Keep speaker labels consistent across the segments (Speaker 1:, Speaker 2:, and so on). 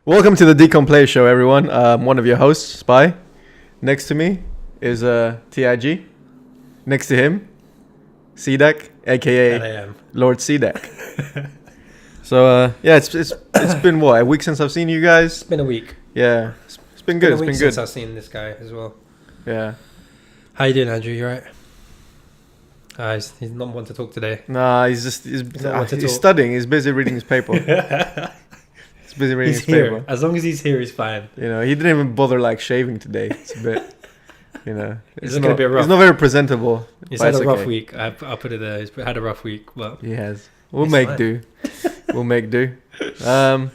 Speaker 1: Welcome to the Decomplexe Show, everyone. I'm one of your hosts, Spy. Next to me is TIG. Next to him, CDAC, aka Lord CDAC. So it's been what, a week since I've seen you guys?
Speaker 2: It's been a week.
Speaker 1: Yeah, it's been good.
Speaker 2: It's been
Speaker 1: good
Speaker 2: since I've seen this guy as well.
Speaker 1: Yeah.
Speaker 2: How you doing, Andrew? You right? He's not one to talk today.
Speaker 1: Nah, he's studying. He's busy reading his paper. He's busy reading his paper.
Speaker 2: As long as he's here, he's fine.
Speaker 1: You know, he didn't even bother shaving today. It's a bit,
Speaker 2: it's looking a bit rough.
Speaker 1: It's not very presentable.
Speaker 2: He's had a rough week. I'll put it there. He's had a rough week, but
Speaker 1: he has. We'll make do. We'll make do. So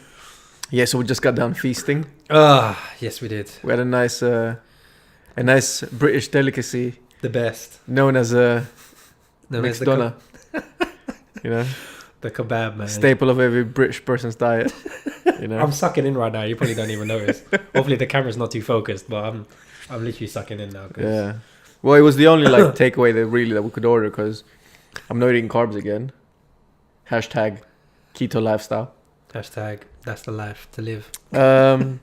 Speaker 1: we just got done feasting.
Speaker 2: Yes, we did.
Speaker 1: We had a nice British delicacy.
Speaker 2: The best.
Speaker 1: Known as a mixed doner. You know,
Speaker 2: the kebab, man.
Speaker 1: Staple of every British person's diet. You know,
Speaker 2: I'm sucking in right now. You probably don't even notice. Hopefully the camera's not too focused, but I'm literally sucking in now.
Speaker 1: Yeah. Well, it was the only takeaway that we could order because I'm not eating carbs again. Hashtag keto lifestyle.
Speaker 2: Hashtag that's the life to live.
Speaker 1: So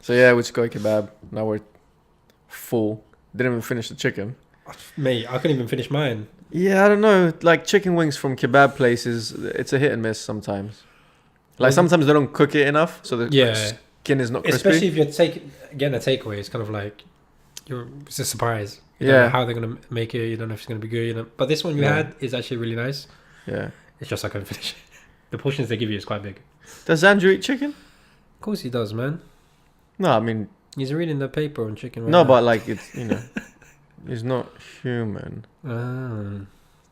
Speaker 1: yeah, we just got a kebab. Now we're full. Didn't even finish the chicken.
Speaker 2: Mate, I couldn't even finish mine.
Speaker 1: Yeah, I don't know. Like chicken wings from kebab places, it's a hit and miss sometimes. Like sometimes they don't cook it enough, so the skin is not crispy.
Speaker 2: Especially if you're getting a takeaway, it's kind of like it's a surprise. You don't know how they're gonna make it. You don't know if it's gonna be good. You know, but this one we had is actually really nice.
Speaker 1: Yeah,
Speaker 2: it's just I couldn't finish it. The portions they give you is quite big.
Speaker 1: Does Andrew eat chicken?
Speaker 2: Of course he does, man.
Speaker 1: No, I mean
Speaker 2: he's reading the paper on chicken. Right
Speaker 1: no,
Speaker 2: now.
Speaker 1: but like it's he's not human.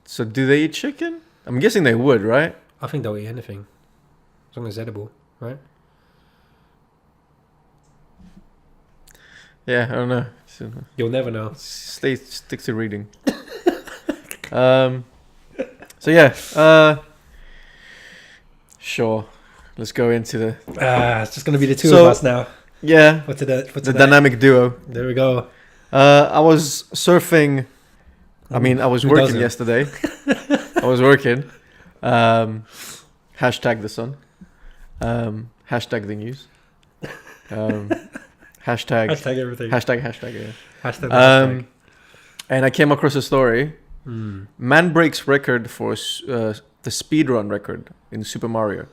Speaker 1: So do they eat chicken? I'm guessing they would, right?
Speaker 2: I think they'll eat anything. As long as it's edible, right?
Speaker 1: Yeah, I don't know.
Speaker 2: You'll never know.
Speaker 1: Stick to reading. So yeah. Sure. Let's go into the...
Speaker 2: it's just going to be the two of us now.
Speaker 1: Yeah.
Speaker 2: For the
Speaker 1: dynamic duo.
Speaker 2: There we go.
Speaker 1: I was surfing... I mean, I was working yesterday. I was working. Hashtag the sun. Hashtag the news. Hashtag
Speaker 2: everything.
Speaker 1: Hashtag, yeah.
Speaker 2: Hashtag.
Speaker 1: And I came across a story. Man breaks record for the speedrun record in Super Mario.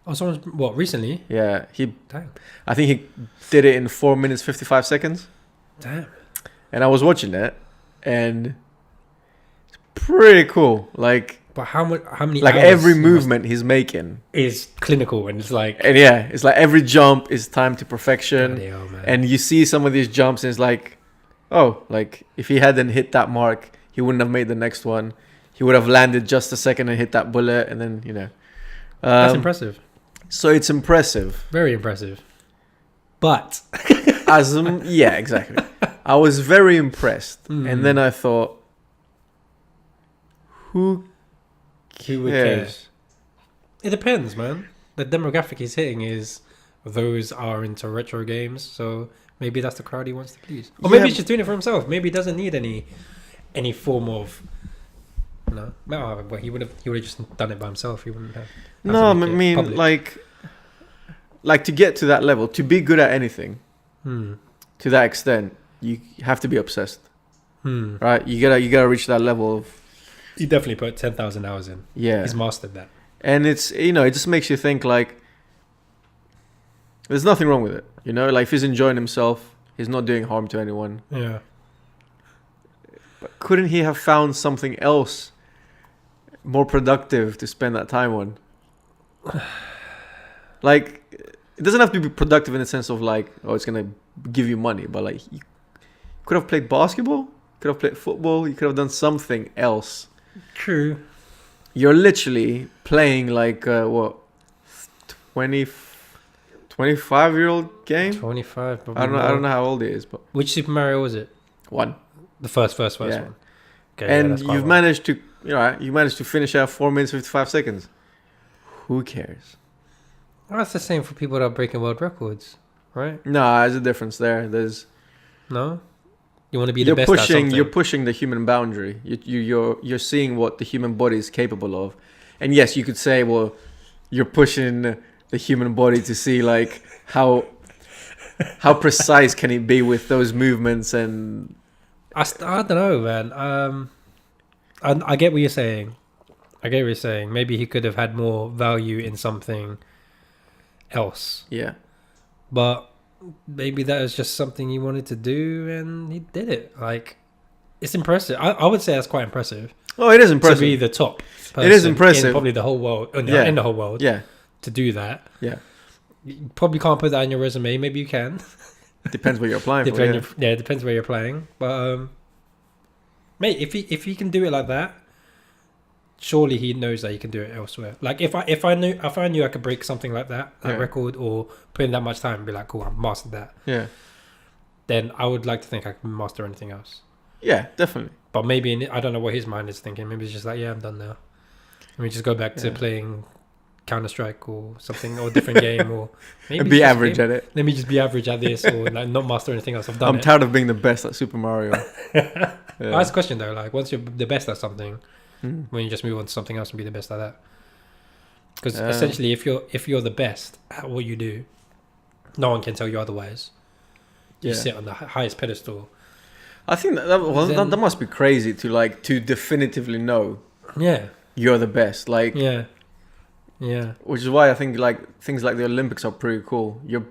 Speaker 2: Oh, someone's... What, recently?
Speaker 1: Yeah.
Speaker 2: Damn.
Speaker 1: I think he did it in 4 minutes, 55 seconds.
Speaker 2: Damn.
Speaker 1: And I was watching it, and it's pretty cool. Like...
Speaker 2: But how many
Speaker 1: like every movement he's making
Speaker 2: is clinical, and it's like...
Speaker 1: And yeah, it's like every jump is timed to perfection.
Speaker 2: Hell, man.
Speaker 1: And you see some of these jumps, and it's like, oh, like if he hadn't hit that mark, he wouldn't have made the next one. He would have landed just a second and hit that bullet, and then,
Speaker 2: That's impressive.
Speaker 1: So it's impressive.
Speaker 2: Very impressive. But...
Speaker 1: yeah, exactly. I was very impressed. And then I thought, who
Speaker 2: would care? It depends, man. The demographic he's hitting is those are into retro games, so maybe that's the crowd he wants to please. Or maybe he's just doing it for himself. Maybe he doesn't need any form of but he would have just done it by himself. He wouldn't have.
Speaker 1: No, I mean like to get to that level, to be good at anything, to that extent, you have to be obsessed. Right? You gotta reach that level of...
Speaker 2: He definitely put 10,000 hours in.
Speaker 1: Yeah.
Speaker 2: He's mastered that.
Speaker 1: And it's, it just makes you think like, there's nothing wrong with it. Like if he's enjoying himself, he's not doing harm to anyone.
Speaker 2: Yeah.
Speaker 1: But couldn't he have found something else more productive to spend that time on? Like, it doesn't have to be productive in the sense of like, oh, it's going to give you money. But like, you could have played basketball, could have played football, you could have done something else.
Speaker 2: True.
Speaker 1: You're literally playing like 25-year-old game.
Speaker 2: 25.
Speaker 1: I don't know how old it is, but
Speaker 2: which Super Mario was it?
Speaker 1: One.
Speaker 2: The first one. Okay,
Speaker 1: and you've managed to finish out 4 minutes 55 seconds. Who cares?
Speaker 2: Well, that's the same for people that are breaking world records, right?
Speaker 1: No, there's a difference there. There's
Speaker 2: no. You want to be the best at something.
Speaker 1: You're pushing the human boundary. You're seeing what the human body is capable of. And yes, you could say, well, you're pushing the human body to see like how precise can he be with those movements? And
Speaker 2: I don't know, man. I get what you're saying. Maybe he could have had more value in something else.
Speaker 1: Yeah.
Speaker 2: But maybe that was just something he wanted to do, and he did it. Like, it's impressive. I would say that's quite impressive.
Speaker 1: Oh, it is impressive.
Speaker 2: To be the top person
Speaker 1: it is impressive.
Speaker 2: in probably the whole world. In the whole world.
Speaker 1: Yeah.
Speaker 2: To do that.
Speaker 1: Yeah.
Speaker 2: You probably can't put that in your resume. Maybe you can.
Speaker 1: Depends what you're applying for.
Speaker 2: It depends where you're playing. But, mate, if he can do it like that, surely he knows that he can do it elsewhere. Like if I knew I could break something like that, record, or put in that much time and be like, cool, I've mastered that.
Speaker 1: Yeah.
Speaker 2: Then I would like to think I can master anything else.
Speaker 1: Yeah, definitely.
Speaker 2: But maybe I don't know what his mind is thinking. Maybe it's just like, yeah, I'm done now. Let me just go back to playing CounterStrike or something, or a different game, or maybe
Speaker 1: and be average at it.
Speaker 2: Let me just be average at this, or like not master anything else. I'm
Speaker 1: tired of being the best at Super Mario.
Speaker 2: That's a question though. Like, once you're the best at something, when you just move on to something else and be the best at that. Because essentially, if you're the best at what you do, no one can tell you otherwise. You sit on the highest pedestal.
Speaker 1: I think that must be crazy to definitively know.
Speaker 2: Yeah.
Speaker 1: You're the best. Like.
Speaker 2: Yeah. Yeah.
Speaker 1: Which is why I think like things like the Olympics are pretty cool. You're,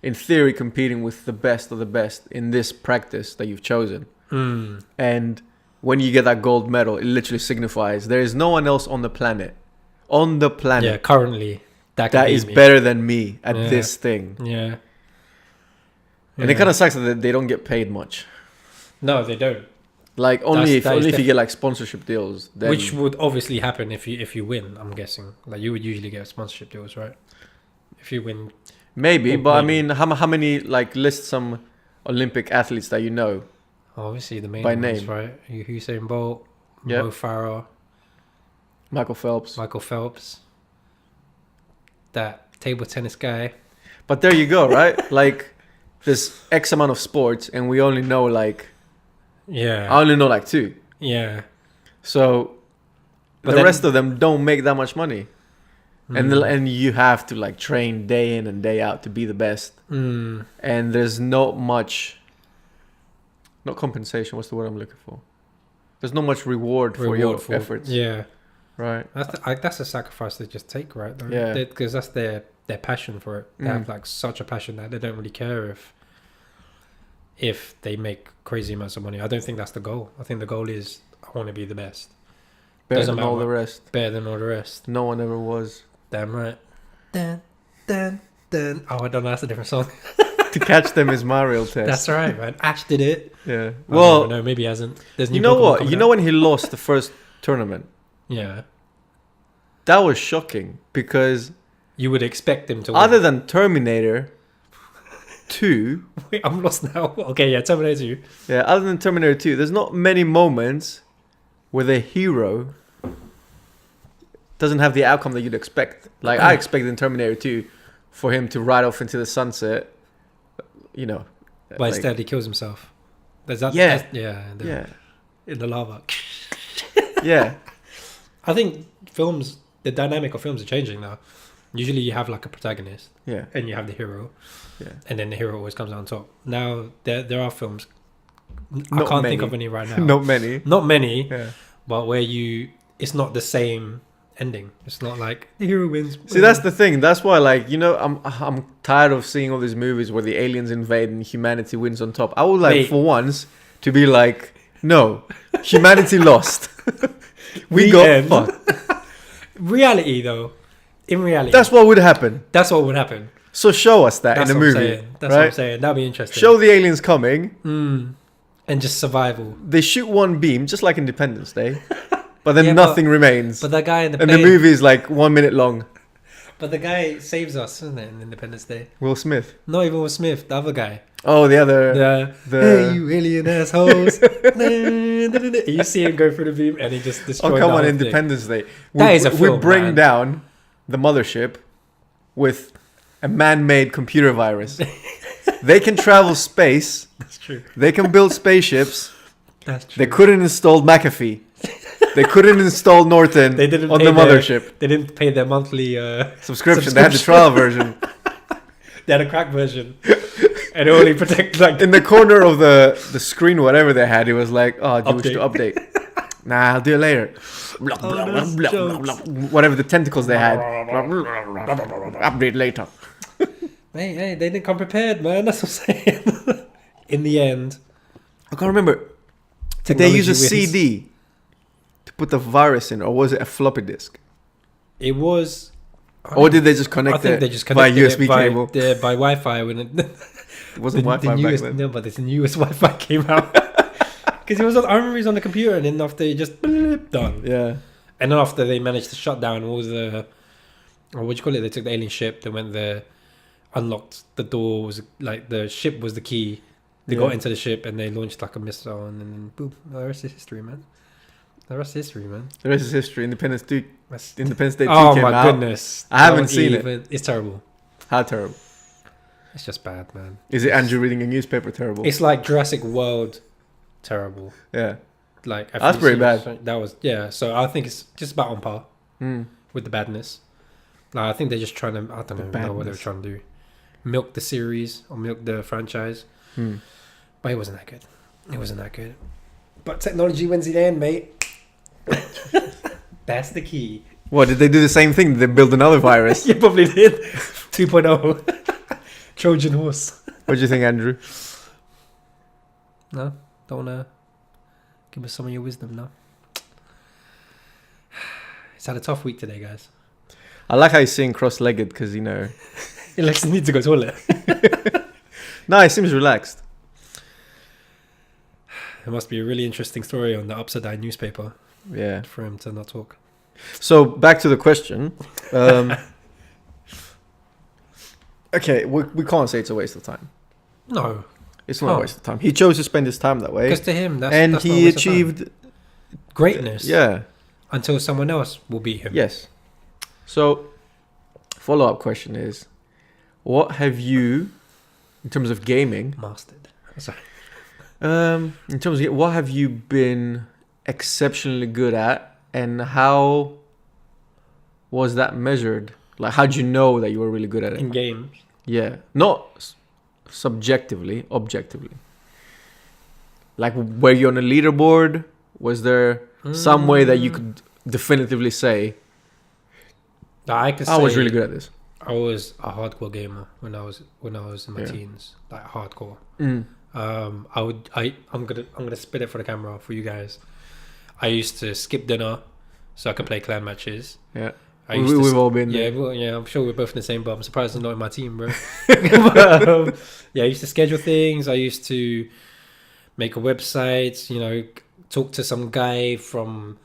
Speaker 1: in theory, competing with the best of the best in this practice that you've chosen. And when you get that gold medal, it literally signifies there is no one else on the planet. Yeah,
Speaker 2: currently that
Speaker 1: is better than me at this thing.
Speaker 2: Yeah.
Speaker 1: And it kind of sucks that they don't get paid much.
Speaker 2: No, they don't.
Speaker 1: Like only if you get like sponsorship deals, then...
Speaker 2: which would obviously happen if you win. I'm guessing like you would usually get sponsorship deals, right? If you win,
Speaker 1: maybe. I mean, how many like list some Olympic athletes that you know?
Speaker 2: Obviously, the main
Speaker 1: by
Speaker 2: ones,
Speaker 1: name,
Speaker 2: right? Usain Bolt, Mo Farah,
Speaker 1: Michael
Speaker 2: Phelps, that table tennis guy.
Speaker 1: But there you go, right? Like, there's X amount of sports, and we only know like.
Speaker 2: Yeah.
Speaker 1: I only know like 2.
Speaker 2: Yeah.
Speaker 1: So the rest of them don't make that much money. And you have to like train day in and day out to be the best. And there's not compensation. What's the word I'm looking for? There's not much reward for your efforts.
Speaker 2: Yeah.
Speaker 1: Right.
Speaker 2: That's a sacrifice they just take, right?
Speaker 1: Yeah.
Speaker 2: Because that's their passion for it. They have like such a passion that they don't really care if they make crazy amounts of money. I don't think that's the goal. I think the goal is I want to be the best.
Speaker 1: Better than all the rest.
Speaker 2: Better than all the rest.
Speaker 1: No one ever was.
Speaker 2: Damn right. Dun, dun, dun. Oh, I don't know. That's a different song.
Speaker 1: To catch them is my real test.
Speaker 2: That's right, man. Ash did it.
Speaker 1: Yeah. Well,
Speaker 2: no, maybe he hasn't.
Speaker 1: You know what? You know when he lost the first tournament?
Speaker 2: Yeah.
Speaker 1: That was shocking because...
Speaker 2: You would expect him to win.
Speaker 1: Other than Terminator 2...
Speaker 2: Wait, I'm lost now. Okay, yeah, Terminator 2.
Speaker 1: Yeah, other than Terminator 2, there's not many moments where the hero doesn't have the outcome that you'd expect. Like, I expected in Terminator 2 for him to ride off into the sunset, you know.
Speaker 2: But instead he kills himself. There's that, in the lava.
Speaker 1: Yeah.
Speaker 2: I think the dynamic of films are changing now. Usually you have like a protagonist.
Speaker 1: Yeah.
Speaker 2: And you have the hero.
Speaker 1: Yeah.
Speaker 2: And then the hero always comes out on top. Now there are films. I can't think of any right now.
Speaker 1: Not many.
Speaker 2: Yeah. But where it's not the same ending. It's not like the hero wins.
Speaker 1: See, that's the thing. That's why, like, you know, I'm tired of seeing all these movies where the aliens invade and humanity wins on top. I would like for once to be like, no, humanity lost. we got fucked.
Speaker 2: Reality, though. In reality,
Speaker 1: that's what would happen. So show us that in the movie.
Speaker 2: That's what I'm saying. That'd be interesting.
Speaker 1: Show the aliens coming.
Speaker 2: And just survival.
Speaker 1: They shoot one beam, just like Independence Day. But then nothing remains.
Speaker 2: But that guy in the
Speaker 1: plane... And the movie is like 1 minute long.
Speaker 2: But the guy saves us, isn't it, in Independence Day?
Speaker 1: Will Smith.
Speaker 2: Not even Will Smith, the other guy.
Speaker 1: Oh, the other...
Speaker 2: Hey, you alien assholes. You see him go through the beam and he just destroys the whole
Speaker 1: Independence Day.
Speaker 2: That is a film,
Speaker 1: we bring down the mothership with a man-made computer virus. They can travel space.
Speaker 2: That's true.
Speaker 1: They can build spaceships.
Speaker 2: That's true.
Speaker 1: They couldn't install McAfee. They couldn't install Norton on the mothership.
Speaker 2: They didn't pay their monthly
Speaker 1: subscription. They had the trial version.
Speaker 2: They had a cracked version. And it only protected like...
Speaker 1: In the corner of the screen, whatever they had, it was like, oh, do you wish to update? Nah, I'll do it later. Whatever the tentacles they had. Update later.
Speaker 2: Hey, they didn't come prepared, man. That's what I'm saying. In the end.
Speaker 1: I can't remember. Did they use a CD to put the virus in, or was it a floppy disk?
Speaker 2: It was...
Speaker 1: Or did they just connect it by USB cable?
Speaker 2: By Wi-Fi. When it
Speaker 1: wasn't Wi-Fi back then.
Speaker 2: No, but this newest Wi-Fi came out. Because it was I remember it was on the computer, and then after it just done.
Speaker 1: Yeah.
Speaker 2: And then after they managed to shut down all the... Or what do you call it? They took the alien ship, they went there, unlocked the door, was like the ship was the key. They got into the ship and they launched like a missile, and then boom, the rest is history, man. The rest is history, man.
Speaker 1: The rest is history. Independence Day 2 came
Speaker 2: out.
Speaker 1: Oh my goodness. I haven't seen it.
Speaker 2: It's terrible.
Speaker 1: How terrible?
Speaker 2: It's just bad, man.
Speaker 1: Is it Andrew reading a newspaper terrible?
Speaker 2: It's like Jurassic World terrible.
Speaker 1: Yeah.
Speaker 2: Like
Speaker 1: that's pretty bad.
Speaker 2: That was, yeah. So I think it's just about on par with the badness. Like, I think they're just trying to, I don't know what they were trying to do. Milk the series or milk the franchise. But it wasn't that good. It wasn't that good. But technology wins in the end, mate. That's the key.
Speaker 1: What, did they do the same thing? Did they build another virus?
Speaker 2: You probably did. 2.0. Trojan horse.
Speaker 1: What do you think, Andrew?
Speaker 2: No? Don't want to give us some of your wisdom, no? It's had a tough week today, guys.
Speaker 1: I like how he's sitting cross-legged because, you know...
Speaker 2: He likes to need to go to the toilet.
Speaker 1: No, he seems relaxed.
Speaker 2: It must be a really interesting story on the upside down newspaper.
Speaker 1: Yeah.
Speaker 2: For him to not talk.
Speaker 1: So, back to the question. Okay, we can't say it's a waste of time.
Speaker 2: No.
Speaker 1: It's not a waste of time. He chose to spend his time that way.
Speaker 2: Because to him, that's
Speaker 1: and
Speaker 2: that's
Speaker 1: he
Speaker 2: not
Speaker 1: achieved
Speaker 2: greatness.
Speaker 1: Yeah.
Speaker 2: Until someone else will beat him.
Speaker 1: Yes. So, follow-up question is, what have you, in terms of gaming,
Speaker 2: mastered? Sorry.
Speaker 1: In terms of what have you been exceptionally good at, and how was that measured? Like, how did you know that you were really good at it?
Speaker 2: In games?
Speaker 1: Yeah. Not subjectively, objectively. Like, were you on a leaderboard? Was there some way that you could definitively say,
Speaker 2: I
Speaker 1: was really good at this?
Speaker 2: I was a hardcore gamer when I was in my teens, like hardcore. I'm gonna spit it for the camera for you guys. I used to skip dinner so I could play clan matches.
Speaker 1: Yeah, we've all been
Speaker 2: there. Yeah, I'm sure we're both in the same, but I'm surprised it's not in my team, bro. But, yeah, I used to schedule things. I used to make a website. You know, talk to some guy from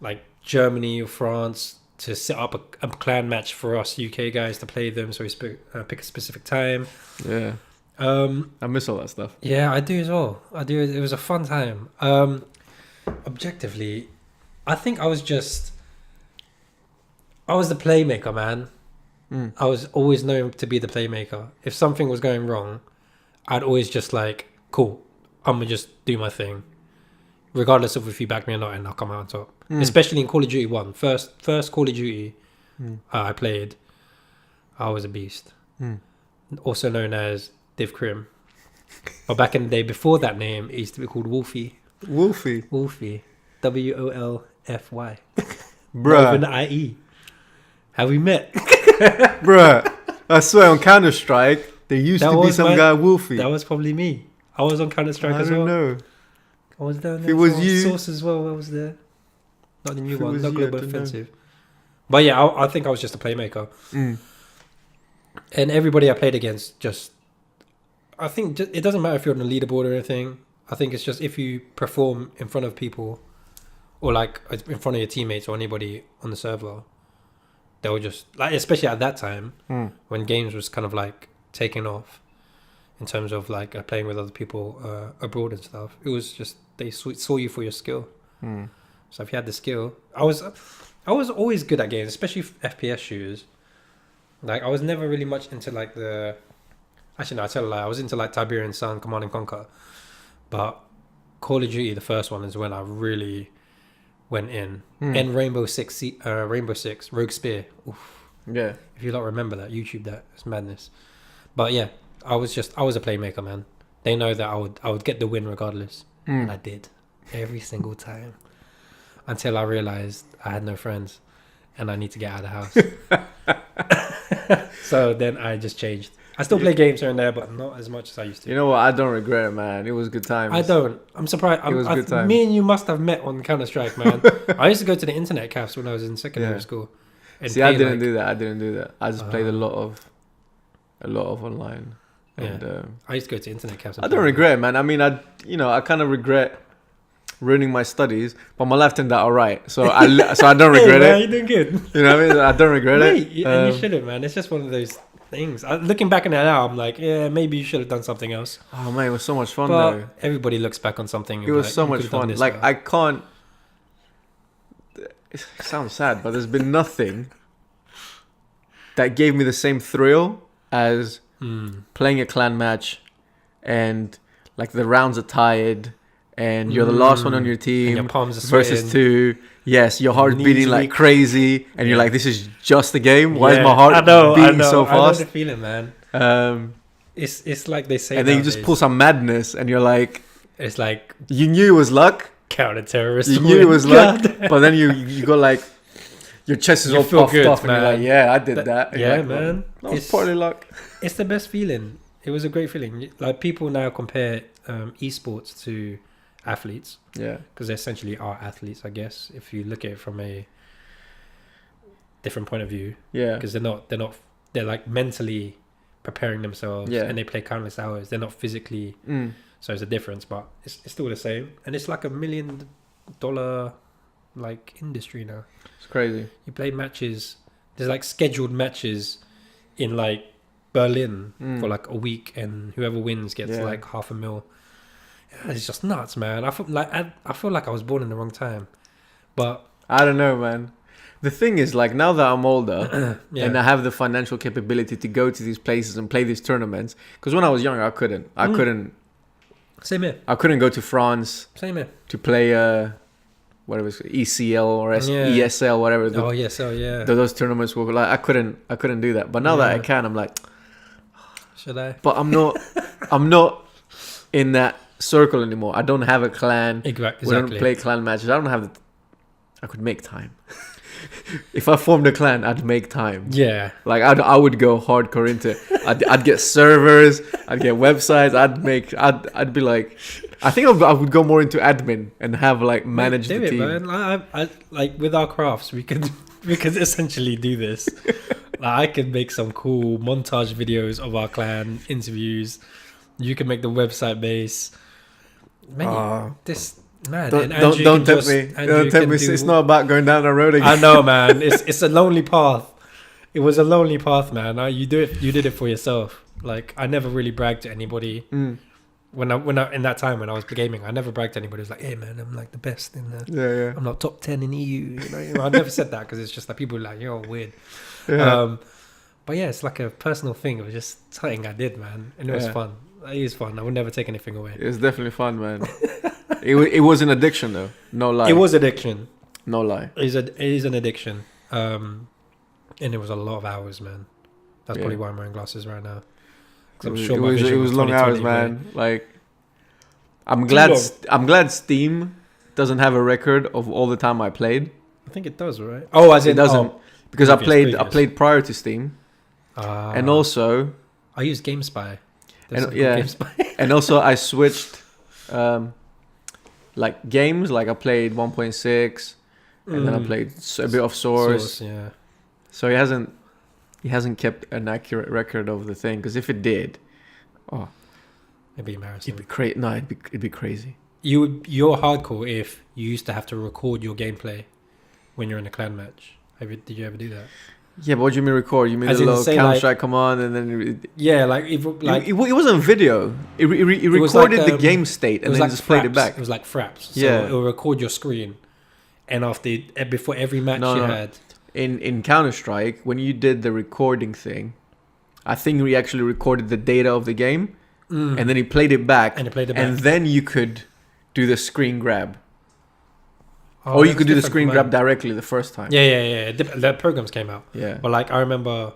Speaker 2: like Germany or France to set up a clan match for us UK guys to play them. So we pick a specific time.
Speaker 1: Yeah. I miss all that stuff.
Speaker 2: Yeah, I do as well. I do. It was a fun time. Objectively, I think I was the playmaker, man. I was always known to be the playmaker. If something was going wrong, I'd always just like, cool, I'm gonna just do my thing, regardless of if you back me or not, and I'll come out on top. Especially in Call of Duty 1. First Call of Duty I played, I was a beast. Also known as Div Crim. But back in the day, before that name, it used to be called Wolfie.
Speaker 1: Wolfie.
Speaker 2: Wolfie. WOLFY.
Speaker 1: Bruh.
Speaker 2: With an IE. Have we met?
Speaker 1: Bruh. I swear on CounterStrike, there used to be some guy Wolfie.
Speaker 2: That was probably me. I was on CounterStrike as well.
Speaker 1: I don't know.
Speaker 2: I was down there.
Speaker 1: If it was you.
Speaker 2: Source as well, I was there. Not the new one, not Global Offensive. But yeah, I think I was just a playmaker. And everybody I played against I think it doesn't matter if you're on a leaderboard or anything. I think it's just if you perform in front of people or like in front of your teammates or anybody on the server, they'll just, like, especially at that time when games was kind of like taking off in terms of like playing with other people abroad and stuff. It was just, they saw you for your skill. So if you had the skill, I was always good at games, especially FPS shooters. Like, I was never really much into like actually no, I tell a lie, I was into like Tiberian Sun, Command and Conquer, but Call of Duty, the first one, is when I really went in. And Rainbow Six, Rogue Spear. Oof.
Speaker 1: Yeah.
Speaker 2: If you don't remember that, YouTube that, it's madness. But yeah, I was a playmaker, man. They know that I would get the win regardless, and I did every single time until I realized I had no friends and I need to get out of the house. So then I just changed. I still play games here and there, but not as much as I used to.
Speaker 1: You know what? I don't regret it, man. It was good times.
Speaker 2: I don't. I'm surprised.
Speaker 1: It was good times.
Speaker 2: Me and you must have met on CounterStrike, man. I used to go to the internet cafes when I was in secondary school.
Speaker 1: See, I didn't do that. I just played a lot of online. And
Speaker 2: I used to go to internet cafes.
Speaker 1: I don't regret it, man. I mean, I kind of regret ruining my studies, but my life turned out alright. So I don't regret
Speaker 2: man,
Speaker 1: it.
Speaker 2: You're doing good.
Speaker 1: You know what I mean? I don't regret it.
Speaker 2: And you shouldn't, man. It's just one of those things. Looking back on it now, I'm like, yeah, maybe you should have done something else.
Speaker 1: Oh man, it was so much fun
Speaker 2: but
Speaker 1: though.
Speaker 2: Everybody looks back on something.
Speaker 1: It was so much fun. Like I can't. It sounds sad, but there's been nothing that gave me the same thrill as playing a clan match, and like the rounds are tired, and you're the last one on your team,
Speaker 2: and your palms are
Speaker 1: versus
Speaker 2: sweating.
Speaker 1: two. Yes, your heart's beating like
Speaker 2: weak.
Speaker 1: Crazy, and you're like, this is just a game. Why is my heart beating so fast?
Speaker 2: I know the feeling, man. It's like they say.
Speaker 1: And then you just pull some madness, and you're like,
Speaker 2: it's like
Speaker 1: you knew it was luck.
Speaker 2: Counter-terrorist.
Speaker 1: You knew it was luck, but then you got like your chest is all puffed off, and you're like, yeah, I did that.
Speaker 2: Yeah,
Speaker 1: like,
Speaker 2: man.
Speaker 1: That was partly luck.
Speaker 2: It's the best feeling. It was a great feeling. Like people now compare esports to athletes.
Speaker 1: Yeah,
Speaker 2: because they essentially are athletes, I guess, if you look at it from a different point of view.
Speaker 1: Yeah,
Speaker 2: because they're like mentally preparing themselves, and they play countless hours. They're not physically, so it's a difference, but it's still the same. And it's like $1 million like industry now.
Speaker 1: It's crazy. You
Speaker 2: play matches. There's like scheduled matches in like Berlin for like a week, and whoever wins gets like $500,000. Yeah, it's just nuts, man. I feel like I was born in the wrong time, but
Speaker 1: I don't know, man. The thing is, like, now that I'm older and I have the financial capability to go to these places and play these tournaments, because when I was younger, I couldn't.
Speaker 2: Same here.
Speaker 1: I couldn't go to France.
Speaker 2: Same here.
Speaker 1: To play whatever it's ECL or ESL, whatever.
Speaker 2: ESL, yeah.
Speaker 1: Those tournaments were like I couldn't do that. But now that I can, I'm like,
Speaker 2: should I?
Speaker 1: But I'm not in that circle anymore. I don't have a clan.
Speaker 2: Exactly.
Speaker 1: We don't play clan matches. I don't have I could make time. If I formed a clan, I'd make time.
Speaker 2: Yeah.
Speaker 1: Like I would go hardcore into it. I'd get servers. I'd get websites. I'd be like, I think I would go more into admin and have like manage the team.
Speaker 2: Man. I like with our crafts, we could essentially do this. Like, I could make some cool montage videos of our clan interviews. You can make the website base. Man,
Speaker 1: don't tempt me. Don't tempt me. It's not about going down the road again.
Speaker 2: I know, man. It's a lonely path. It was a lonely path, man. You did it for yourself. Like I never really bragged to anybody. When I in that time when I was gaming, I never bragged to anybody. It was like, hey man, I'm like the best in the.
Speaker 1: Yeah.
Speaker 2: I'm not top 10 in EU. You know, I never said that because it's just like people were like, you're weird.
Speaker 1: Yeah.
Speaker 2: But yeah, it's like a personal thing. It was just something I did, man, and it was fun. It is fun. I would never take anything away.
Speaker 1: It was definitely fun, man. It was an addiction though. No lie.
Speaker 2: It was addiction.
Speaker 1: No lie.
Speaker 2: It is an addiction. And it was a lot of hours, man. That's probably why I'm wearing glasses right now.
Speaker 1: It was long hours, man. Like, I'm glad Steam doesn't have a record of all the time I played.
Speaker 2: I think it does, right? Oh, as
Speaker 1: it doesn't, because I played prior to Steam, and also
Speaker 2: I used GameSpy.
Speaker 1: GameSpy. And also I switched, like games. Like I played 1.6, and then I played a bit of Source.
Speaker 2: Yeah.
Speaker 1: So he hasn't kept an accurate record of the thing, because if it did,
Speaker 2: it'd be embarrassing.
Speaker 1: It'd be crazy.
Speaker 2: You're hardcore if you used to have to record your gameplay when you're in a clan match. Did you ever do that?
Speaker 1: Yeah, but what do you mean record? You mean a little CounterStrike come on and then...
Speaker 2: it
Speaker 1: wasn't video. It recorded the game state and then just played it back.
Speaker 2: It was like fraps. So it will record your screen, and before every match had...
Speaker 1: In CounterStrike, when you did the recording thing, I think we actually recorded the data of the game, and then he played it back, and then you could do the screen grab. Or you could do the screen grab directly the first time.
Speaker 2: Yeah. The programs came out.
Speaker 1: Yeah.
Speaker 2: But like I remember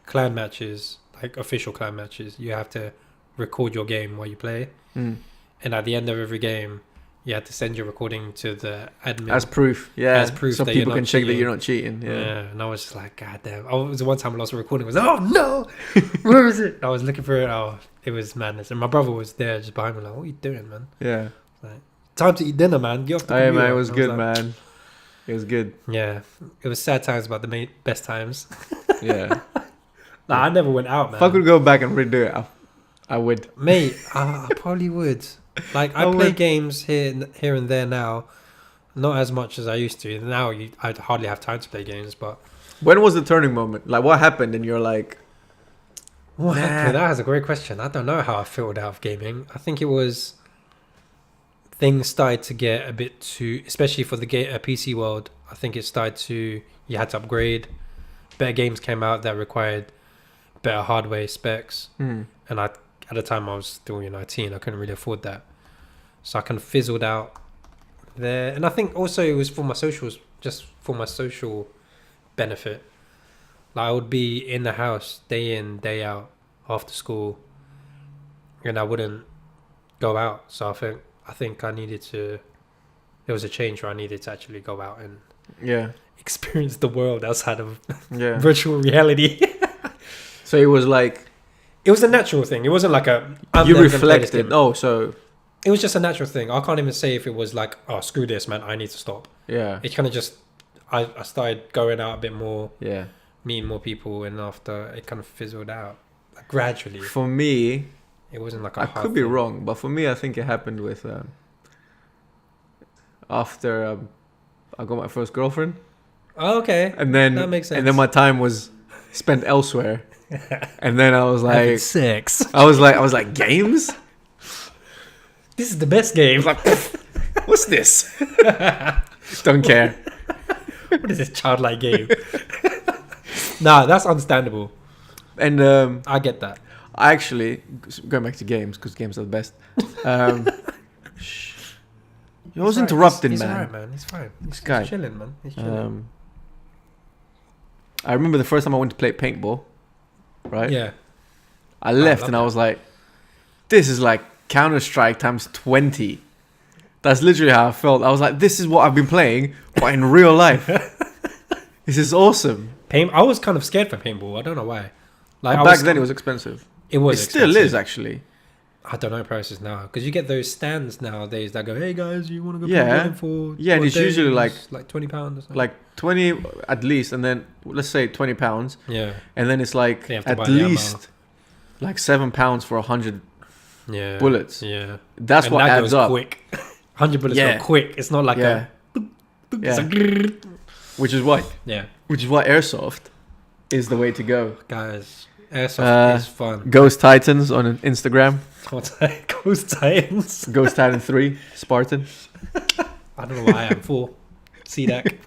Speaker 2: clan matches, like official clan matches, you have to record your game while you play,
Speaker 1: Mm.
Speaker 2: and at the end of every game, you have to send your recording to the admin
Speaker 1: As proof, yeah.
Speaker 2: As proof
Speaker 1: so
Speaker 2: that
Speaker 1: people
Speaker 2: you're
Speaker 1: can
Speaker 2: not
Speaker 1: check that
Speaker 2: cheating.
Speaker 1: you're not cheating. Yeah.
Speaker 2: Yeah, and I was just like, God damn. It was the one time I lost a recording. I was like, oh no, where is it? I was looking for it. Oh, it was madness. And my brother was there just behind me, like, what are you doing, man?
Speaker 1: Yeah.
Speaker 2: Like, time to eat dinner, man. Get off the
Speaker 1: Hey,
Speaker 2: computer.
Speaker 1: man, it was
Speaker 2: And I
Speaker 1: good,
Speaker 2: like,
Speaker 1: man. It was good.
Speaker 2: Yeah, it was sad times, but the best times.
Speaker 1: Yeah.
Speaker 2: Nah, I never went out, man.
Speaker 1: If I could go back and redo it, I would.
Speaker 2: Mate, I probably would. Like, I play games here and there now, not as much as I used to. Now I'd hardly have time to play games, but...
Speaker 1: When was the turning moment? Like, what happened and you're like...
Speaker 2: What happened? That is a great question. I don't know how I filled out of gaming. I think it was... Things started to get a bit too... Especially for the PC world, I think it started to... You had to upgrade. Better games came out that required better hardware specs.
Speaker 1: Mm.
Speaker 2: And at the time I was still 19, I couldn't really afford that, so I kind of fizzled out there. And I think also it was for my socials, just for my social benefit. Like, I would be in the house day in, day out after school, and I wouldn't go out. So I think I needed to. There was a change where I needed to actually go out and experience the world outside of virtual reality.
Speaker 1: So it was like...
Speaker 2: It was a natural thing. It wasn't like
Speaker 1: you reflected. Oh, so...
Speaker 2: It was just a natural thing. I can't even say if it was like, oh, screw this, man, I need to stop.
Speaker 1: Yeah.
Speaker 2: It kind of just... I started going out a bit more.
Speaker 1: Yeah.
Speaker 2: Meeting more people, and after it kind of fizzled out. Like, gradually.
Speaker 1: For me...
Speaker 2: It wasn't like
Speaker 1: I could be wrong, but for me, I think it happened with... after I got my first girlfriend.
Speaker 2: Oh, okay.
Speaker 1: And then...
Speaker 2: That makes sense.
Speaker 1: And then my time was spent elsewhere. And then I was like,
Speaker 2: sex.
Speaker 1: I was like, games?
Speaker 2: This is the best game.
Speaker 1: I was like, what's this? Don't care.
Speaker 2: What is this childlike game? Nah, that's understandable.
Speaker 1: And
Speaker 2: I get that.
Speaker 1: I actually, going back to games, because games are the best. You always interrupting,
Speaker 2: he's
Speaker 1: man.
Speaker 2: Alright, man. He's fine.
Speaker 1: This guy.
Speaker 2: He's chilling, man. He's chilling.
Speaker 1: I remember the first time I went to play paintball. Right?
Speaker 2: Yeah.
Speaker 1: I left and I was like, this is like CounterStrike times 20. That's literally how I felt. I was like, this is what I've been playing, but in real life. This is awesome.
Speaker 2: I was kind of scared for paintball. I don't know why. Like,
Speaker 1: back then it was expensive.
Speaker 2: It was expensive.
Speaker 1: Still is, actually.
Speaker 2: I don't know prices now, because you get those stands nowadays that go, hey guys, you want to go
Speaker 1: Yeah.
Speaker 2: play for...
Speaker 1: Yeah, and it's usually like
Speaker 2: £20 or something.
Speaker 1: Like 20 at least, and then let's say £20.
Speaker 2: Yeah.
Speaker 1: And then it's like at least like £7 for 100 bullets.
Speaker 2: Yeah.
Speaker 1: That's
Speaker 2: and
Speaker 1: what
Speaker 2: that
Speaker 1: adds
Speaker 2: goes
Speaker 1: up.
Speaker 2: Quick. 100 bullets go quick. It's not like a...
Speaker 1: Yeah.
Speaker 2: Like,
Speaker 1: Which is why airsoft is the way to go.
Speaker 2: Guys, airsoft is fun.
Speaker 1: Ghost Titans on Instagram.
Speaker 2: Ghost Titans.
Speaker 1: Ghost Titan 3 Spartan.
Speaker 2: I don't know why I'm full. CDAC.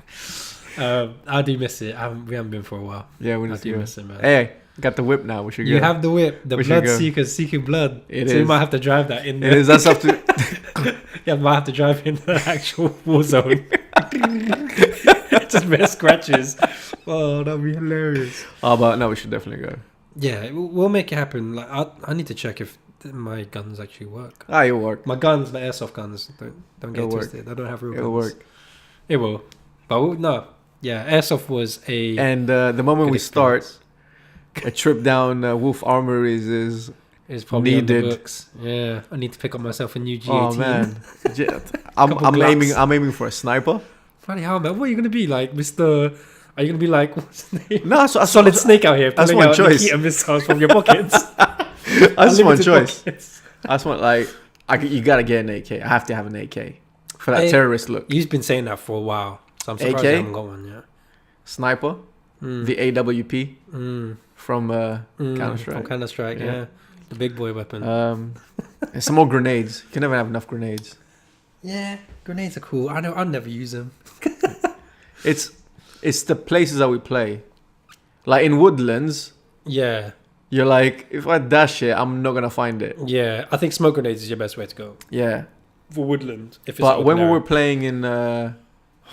Speaker 2: I do miss it. We haven't been for a while.
Speaker 1: Yeah, we
Speaker 2: I do miss it, man.
Speaker 1: Hey, got the whip now. We should go.
Speaker 2: You have the whip. The blood seekers seeking blood.
Speaker 1: It
Speaker 2: so
Speaker 1: is.
Speaker 2: you might have to drive that in there.
Speaker 1: It is. That's up to...
Speaker 2: You might have to drive in the actual war zone. Just bare scratches. Oh, that'd be hilarious.
Speaker 1: Oh, but no, we should definitely go.
Speaker 2: Yeah, we'll make it happen. Like, I need to check if my guns actually work.
Speaker 1: It'll work.
Speaker 2: My airsoft guns, don't get twisted. I don't have real guns.
Speaker 1: It'll work.
Speaker 2: It will. But no. Yeah, airsoft was a...
Speaker 1: And the moment we start, a trip down Wolf Armories is
Speaker 2: probably
Speaker 1: needed.
Speaker 2: on the books. Yeah, I need to pick up myself a new G18.
Speaker 1: Oh man, I'm aiming for a sniper.
Speaker 2: Funny how, man. What are you gonna be like, Mr.? Are you gonna be like, what's his name?
Speaker 1: No,
Speaker 2: Solid Snake out here.
Speaker 1: That's my choice.
Speaker 2: Nikita missiles from your pockets.
Speaker 1: That's my choice.
Speaker 2: Pockets.
Speaker 1: I just want you gotta get an AK. I have to have an AK for that terrorist look.
Speaker 2: You've been saying that for a while, so I'm surprised
Speaker 1: AK?
Speaker 2: I haven't got one yet.
Speaker 1: Sniper, the AWP from CounterStrike.
Speaker 2: From CounterStrike, yeah. The big boy weapon.
Speaker 1: And some more grenades. You can never have enough grenades.
Speaker 2: Yeah, grenades are cool. I know. I'll never use them.
Speaker 1: It's the places that we play. Like in Woodlands.
Speaker 2: Yeah.
Speaker 1: You're like, if I dash it, I'm not gonna find it.
Speaker 2: Yeah, I think smoke grenades is your best way to go.
Speaker 1: Yeah.
Speaker 2: For Woodland.
Speaker 1: But when we were playing in
Speaker 2: I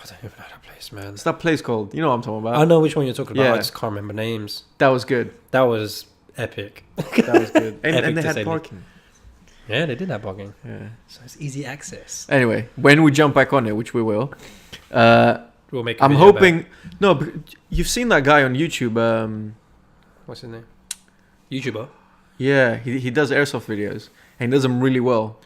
Speaker 2: don't even know that place, man.
Speaker 1: What's that place called? You know what I'm talking about.
Speaker 2: I know which one you're talking about.
Speaker 1: Yeah.
Speaker 2: I just can't remember names.
Speaker 1: That was good.
Speaker 2: That was epic.
Speaker 1: That was good. And they
Speaker 2: to
Speaker 1: had
Speaker 2: say
Speaker 1: parking.
Speaker 2: Yeah, they did have parking.
Speaker 1: Yeah.
Speaker 2: So it's easy access.
Speaker 1: Anyway, when we jump back on it, which we will,
Speaker 2: We'll make.
Speaker 1: I'm hoping. No, but you've seen that guy on YouTube.
Speaker 2: What's his name? YouTuber.
Speaker 1: Yeah, he does airsoft videos and he does them really well.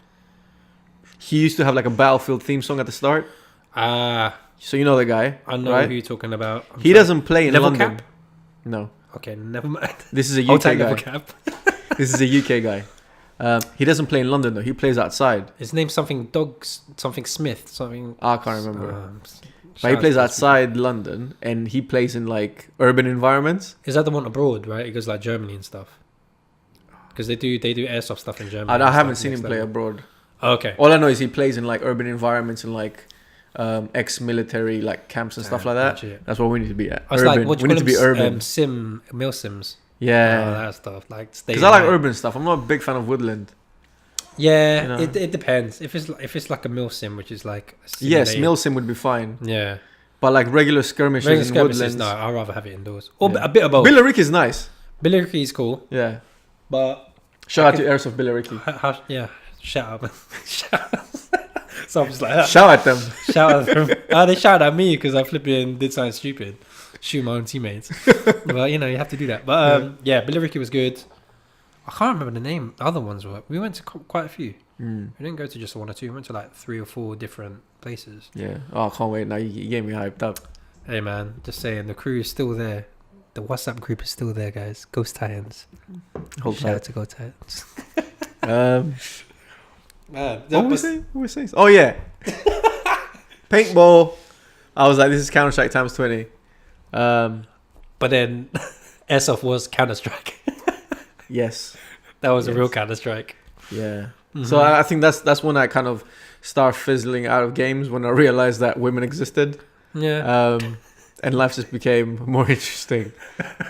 Speaker 1: He used to have like a Battlefield theme song at the start. So you know the guy.
Speaker 2: I know
Speaker 1: right?
Speaker 2: who you're talking about.
Speaker 1: He doesn't play in
Speaker 2: Level
Speaker 1: London.
Speaker 2: Cap?
Speaker 1: No.
Speaker 2: Okay, never mind.
Speaker 1: This is a
Speaker 2: Hold
Speaker 1: UK
Speaker 2: tight,
Speaker 1: guy.
Speaker 2: Level Cap.
Speaker 1: This is a UK guy. He doesn't play in London though. He plays outside.
Speaker 2: His name's something something Smith, something.
Speaker 1: I can't remember. But
Speaker 2: shout
Speaker 1: he
Speaker 2: out
Speaker 1: plays
Speaker 2: to those
Speaker 1: outside London and he plays in like urban environments.
Speaker 2: people. Is that the one abroad, right? He goes like Germany and stuff. Because they do airsoft stuff in Germany.
Speaker 1: I haven't seen him play abroad.
Speaker 2: Okay.
Speaker 1: All I know is he plays in like urban environments and like ex-military like camps and stuff like that.
Speaker 2: Gotcha.
Speaker 1: That's what we need to be at.
Speaker 2: I was
Speaker 1: Urban.
Speaker 2: like, what do
Speaker 1: We
Speaker 2: you
Speaker 1: need to be
Speaker 2: call
Speaker 1: urban.
Speaker 2: them? Mil sims.
Speaker 1: Yeah.
Speaker 2: That stuff. Like,
Speaker 1: Because I like urban stuff. I'm not a big fan of woodland.
Speaker 2: Yeah,
Speaker 1: you know?
Speaker 2: it depends. If it's like a mil sim, which is like a
Speaker 1: Yes,
Speaker 2: simulated-
Speaker 1: milsim would be fine.
Speaker 2: Yeah.
Speaker 1: But like regular skirmishes
Speaker 2: Regular
Speaker 1: in
Speaker 2: skirmishes,
Speaker 1: woodlands.
Speaker 2: no, I'd rather have it indoors. Or
Speaker 1: Yeah.
Speaker 2: a bit of both.
Speaker 1: Billericay is nice.
Speaker 2: Billericay is cool,
Speaker 1: Yeah.
Speaker 2: but
Speaker 1: Shout out to Airsoft Billericay.
Speaker 2: yeah, shout out. So I'm just like,
Speaker 1: Shout at them.
Speaker 2: shout at them. They shout at me because I flipping did something stupid, shoot my own teammates. But you know, you have to do that. But yeah, Billericay was good. I can't remember the name. The other ones were. We went to quite a few. We didn't go to just one or two. We went to like 3 or 4 different places.
Speaker 1: Yeah. Oh, I can't wait. Now you get me hyped up.
Speaker 2: Hey man, just saying, the crew is still there. The WhatsApp group is still there, guys. Ghost Titans.
Speaker 1: Hold
Speaker 2: Shout out
Speaker 1: tight.
Speaker 2: to Ghost Titans.
Speaker 1: Man, what were we saying? Oh yeah. Paintball. I was like, this is CounterStrike times 20.
Speaker 2: But then Airsoft was CounterStrike.
Speaker 1: Yes.
Speaker 2: That was a real CounterStrike.
Speaker 1: Yeah. So I think that's when I kind of start fizzling out of games, when I realized that women existed.
Speaker 2: Yeah.
Speaker 1: And life just became more interesting.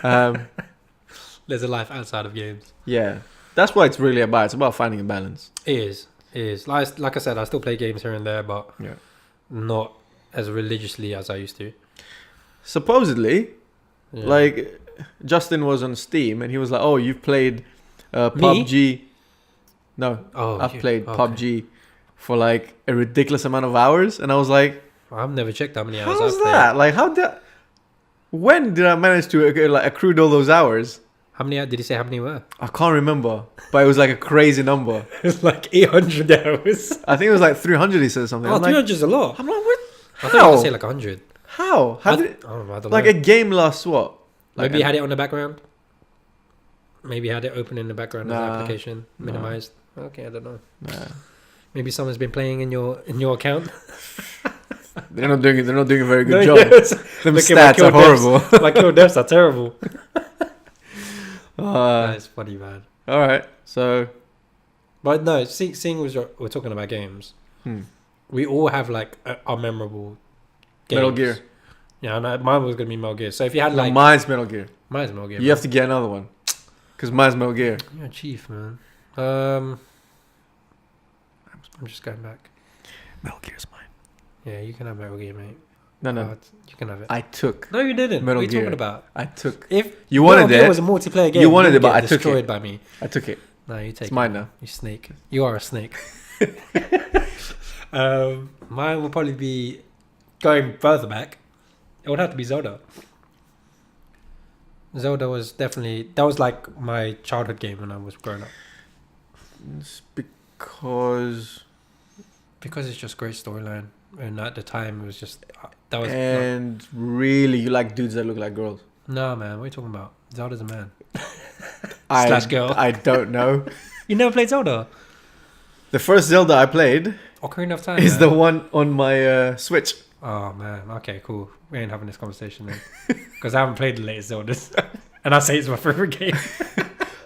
Speaker 2: There's a life outside of games.
Speaker 1: Yeah. That's what it's really about. It's about finding a balance.
Speaker 2: It is. It is. Like I said, I still play games here and there, but not as religiously as I used to.
Speaker 1: Supposedly,
Speaker 2: Yeah.
Speaker 1: like, Justin was on Steam and he was like, oh, you've played PUBG. No, I've played PUBG for like a ridiculous amount of hours. And I was like,
Speaker 2: I've never checked how many hours
Speaker 1: how's
Speaker 2: I've played.
Speaker 1: that? Like, when did I manage to like accrue all those hours?
Speaker 2: How many did he say how many were?
Speaker 1: I can't remember, but it was like a crazy number.
Speaker 2: It was like 800 hours.
Speaker 1: I think it was like 300. He said something.
Speaker 2: Oh,
Speaker 1: I'm
Speaker 2: 300 is a lot.
Speaker 1: I'm like, what?
Speaker 2: I thought you say like 100.
Speaker 1: How? How did it?
Speaker 2: I don't know.
Speaker 1: Like a game lasts what? Like
Speaker 2: Maybe he had it on the background. Maybe he had it open in the background as an application, minimized. Okay, I don't know.
Speaker 1: Nah.
Speaker 2: Maybe someone's been playing in your account.
Speaker 1: They're not doing a very good
Speaker 2: No,
Speaker 1: job.
Speaker 2: yes.
Speaker 1: Them
Speaker 2: Look at my
Speaker 1: stats
Speaker 2: kill
Speaker 1: are horrible.
Speaker 2: My kill deaths are terrible. That's funny, man.
Speaker 1: All right, so
Speaker 2: But no, seeing we're talking about games, we all have like our memorable games.
Speaker 1: Metal Gear.
Speaker 2: Yeah, I know mine was gonna be Metal Gear. So if you had
Speaker 1: No,
Speaker 2: like
Speaker 1: mine's Metal Gear.
Speaker 2: mine's Metal Gear.
Speaker 1: You have to get another one, because mine's Metal Gear.
Speaker 2: You're a chief, man. I'm just going back.
Speaker 1: Metal Gear's mine.
Speaker 2: Yeah, you can have Metal Gear, mate.
Speaker 1: No,
Speaker 2: You can have it.
Speaker 1: I took.
Speaker 2: No, you didn't.
Speaker 1: Metal
Speaker 2: what are you
Speaker 1: Gear.
Speaker 2: talking about?
Speaker 1: I took.
Speaker 2: If
Speaker 1: You wanted
Speaker 2: Metal Gear
Speaker 1: it.
Speaker 2: was a multiplayer game,
Speaker 1: You wanted it, but
Speaker 2: get
Speaker 1: I took
Speaker 2: destroyed
Speaker 1: it.
Speaker 2: by me.
Speaker 1: I took it.
Speaker 2: No, you take
Speaker 1: It's
Speaker 2: it.
Speaker 1: mine now.
Speaker 2: You snake. You are a snake. Mine will probably be going further back. It would have to be Zelda. Zelda was definitely that was like my childhood game when I was growing up.
Speaker 1: It's because
Speaker 2: Because it's just great storyline, and at the time it was just that was.
Speaker 1: and really you like dudes that look like girls.
Speaker 2: No, man, what are you talking about? Zelda's a man.
Speaker 1: I,
Speaker 2: Slash girl.
Speaker 1: I don't know.
Speaker 2: You never played Zelda?
Speaker 1: The first Zelda I played
Speaker 2: Ocarina of Time.
Speaker 1: is
Speaker 2: man.
Speaker 1: the one on my Switch.
Speaker 2: Oh man, okay, cool. We ain't having this conversation then, because I haven't played the latest Zeldas, and I say it's my favorite game.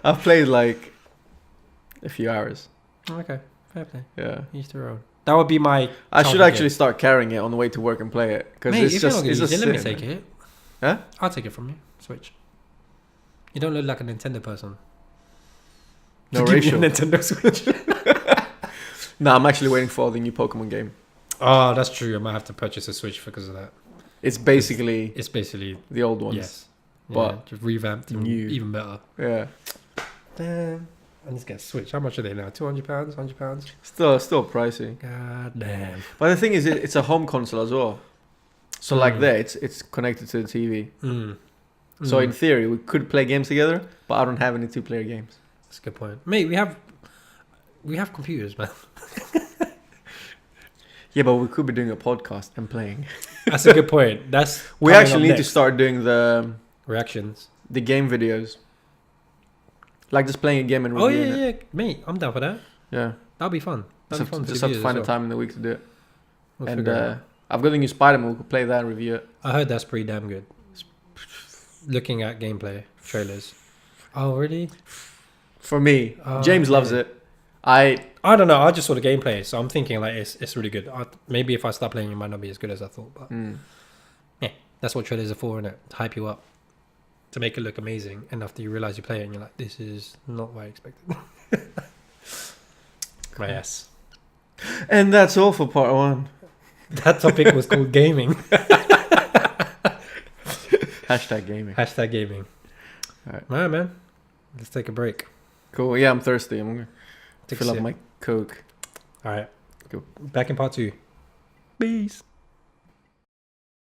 Speaker 1: I've played like a few hours.
Speaker 2: Okay, fair play.
Speaker 1: Yeah.
Speaker 2: Each their own. That would be my.
Speaker 1: I should
Speaker 2: childhood
Speaker 1: actually
Speaker 2: game.
Speaker 1: start carrying it on the way to work and play it, because
Speaker 2: Mate,
Speaker 1: it's
Speaker 2: if
Speaker 1: just
Speaker 2: you're not
Speaker 1: it's
Speaker 2: gonna
Speaker 1: just
Speaker 2: use it, let me
Speaker 1: sitting
Speaker 2: take it.
Speaker 1: Huh?
Speaker 2: I'll take it from you. Switch. You don't look like a Nintendo person.
Speaker 1: No
Speaker 2: Give me a
Speaker 1: ratio.
Speaker 2: Nintendo Switch.
Speaker 1: No, I'm actually waiting for the new Pokemon game.
Speaker 2: Oh, that's true. I might have to purchase a Switch because of that.
Speaker 1: It's basically
Speaker 2: It's basically
Speaker 1: the old ones.
Speaker 2: yes,
Speaker 1: but
Speaker 2: yeah, just revamped,
Speaker 1: new.
Speaker 2: even better.
Speaker 1: Yeah.
Speaker 2: Damn. I need to get a Switch. How much are they now? £200, £100?
Speaker 1: Still pricey.
Speaker 2: God damn.
Speaker 1: But the thing is, it's a home console as well. So like there, it's connected to the TV. So in theory, we could play games together, but I don't have any 2-player games.
Speaker 2: That's a good point, mate. We have computers, man.
Speaker 1: Yeah, but we could be doing a podcast and playing.
Speaker 2: That's a good point.
Speaker 1: We actually need to start doing the
Speaker 2: reactions,
Speaker 1: the game videos, like just playing a game and reviewing
Speaker 2: yeah, mate. I'm down for that.
Speaker 1: Yeah,
Speaker 2: that'll be fun.
Speaker 1: Just have to find a time in the week to do it.
Speaker 2: We'll
Speaker 1: and I've got the new Spider-Man. We could play that and review it.
Speaker 2: I heard that's pretty damn good. Looking at gameplay trailers. Oh, really?
Speaker 1: For me, James loves it. I
Speaker 2: don't know. I just saw the gameplay, so I'm thinking like it's really good. Maybe if I start playing, it might not be as good as I thought. But yeah, that's what trailers are for, innit? To hype you up, to make it look amazing. And after you realize you play it, and you're like, this is not what I expected. But yes.
Speaker 1: And that's all for part 1.
Speaker 2: That topic was called gaming.
Speaker 1: Hashtag gaming.
Speaker 2: Hashtag gaming.
Speaker 1: All right,
Speaker 2: man. Let's take a break.
Speaker 1: Cool. Yeah, I'm thirsty. I'm gonna fill up my Coke.
Speaker 2: All right.
Speaker 1: Go.
Speaker 2: Back in part 2. Peace.